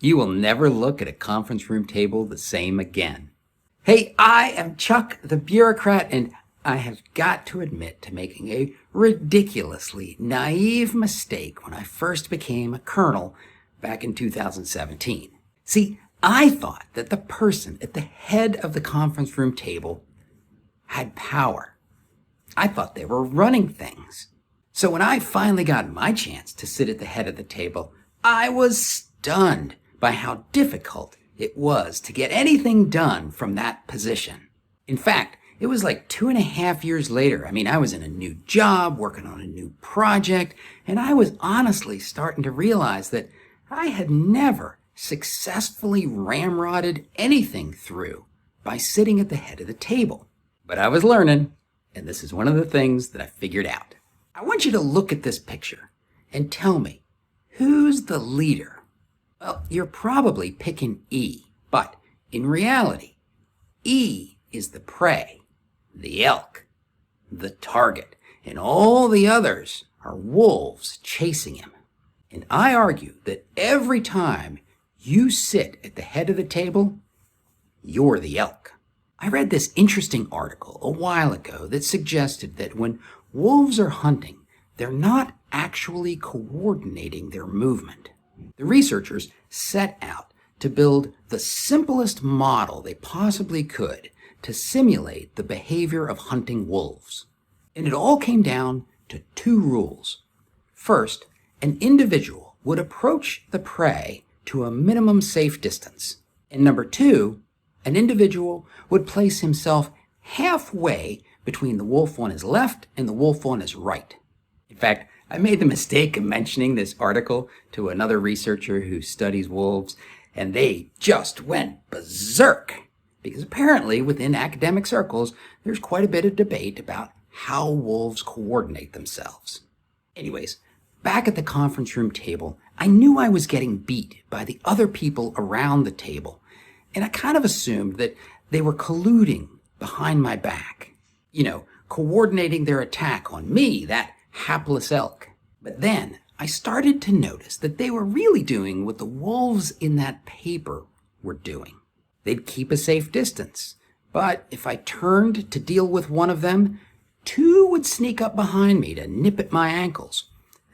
You will never look at a conference room table the same again. Hey, I am Chuck the bureaucrat, and I have got to admit to making a ridiculously naive mistake when I first became a colonel back in 2017. See, I thought that the person at the head of the conference room table had power. I thought they were running things. So when I finally got my chance to sit at the head of the table, I was stunned by how difficult it was to get anything done from that position. In fact, it was like 2.5 years later. I was in a new job, working on a new project, and I was honestly starting to realize that I had never successfully ramrodded anything through by sitting at the head of the table. But I was learning, and this is one of the things that I figured out. I want you to look at this picture and tell me, who's the leader? Well, you're probably picking E, but in reality, E is the prey, the elk, the target, and all the others are wolves chasing him. And I argue that every time you sit at the head of the table, you're the elk. I read this interesting article a while ago that suggested that when wolves are hunting, they're not actually coordinating their movement. The researchers set out to build the simplest model they possibly could to simulate the behavior of hunting wolves. And it all came down to 2 rules. First, an individual would approach the prey to a minimum safe distance. And number 2, an individual would place himself halfway between the wolf on his left and the wolf on his right. In fact, I made the mistake of mentioning this article to another researcher who studies wolves, and they just went berserk. Because apparently within academic circles, there's quite a bit of debate about how wolves coordinate themselves. Anyways, back at the conference room table, I knew I was getting beat by the other people around the table, and I kind of assumed that they were colluding behind my back. Coordinating their attack on me, that hapless elk. But then I started to notice that they were really doing what the wolves in that paper were doing. They'd keep a safe distance, but if I turned to deal with one of them, 2 would sneak up behind me to nip at my ankles.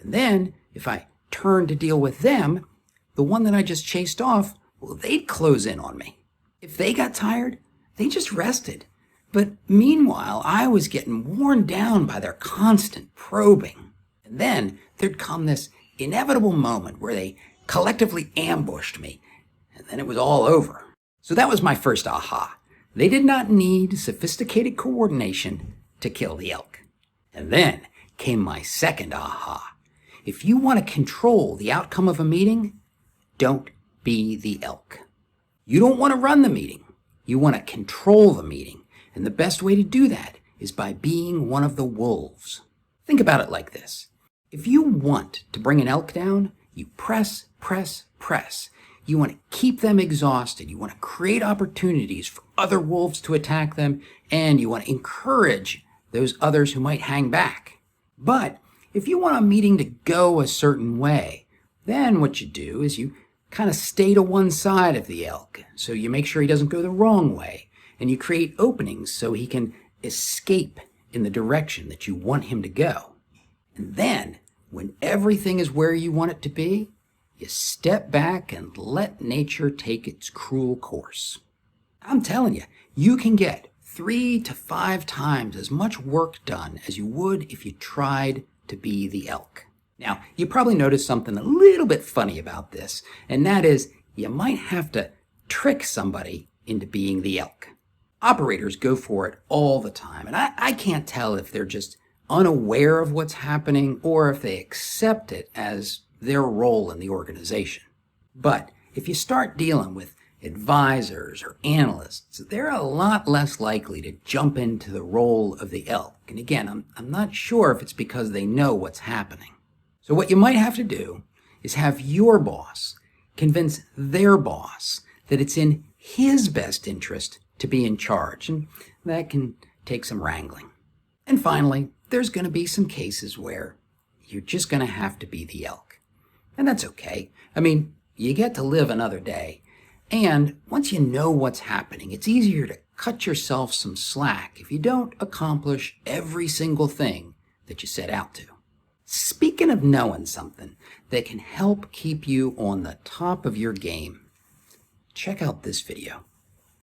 And then, if I turned to deal with them, the one that I just chased off, well, they'd close in on me. If they got tired, they just rested. But meanwhile, I was getting worn down by their constant probing. And then there'd come this inevitable moment where they collectively ambushed me, and then it was all over. So that was my first aha. They did not need sophisticated coordination to kill the elk. And then came my second aha. If you want to control the outcome of a meeting, don't be the elk. You don't want to run the meeting. You want to control the meeting. And the best way to do that is by being one of the wolves. Think about it like this. If you want to bring an elk down, you press, press, press. You want to keep them exhausted. You want to create opportunities for other wolves to attack them, and you want to encourage those others who might hang back. But if you want a meeting to go a certain way, then what you do is you kind of stay to one side of the elk, so you make sure he doesn't go the wrong way, and you create openings so he can escape in the direction that you want him to go. And then, when everything is where you want it to be, you step back and let nature take its cruel course. I'm telling you, you can get 3 to 5 times as much work done as you would if you tried to be the elk. Now, you probably noticed something a little bit funny about this, and that is you might have to trick somebody into being the elk. Operators go for it all the time, and I can't tell if they're just unaware of what's happening or if they accept it as their role in the organization. But if you start dealing with advisors or analysts, they're a lot less likely to jump into the role of the elk. And again, I'm not sure if it's because they know what's happening. So what you might have to do is have your boss convince their boss that it's in his best interest to be in charge, and that can take some wrangling. And finally, there's going to be some cases where you're just going to have to be the elk. And that's okay. you get to live another day. And once you know what's happening, it's easier to cut yourself some slack if you don't accomplish every single thing that you set out to. Speaking of knowing something that can help keep you on the top of your game, check out this video.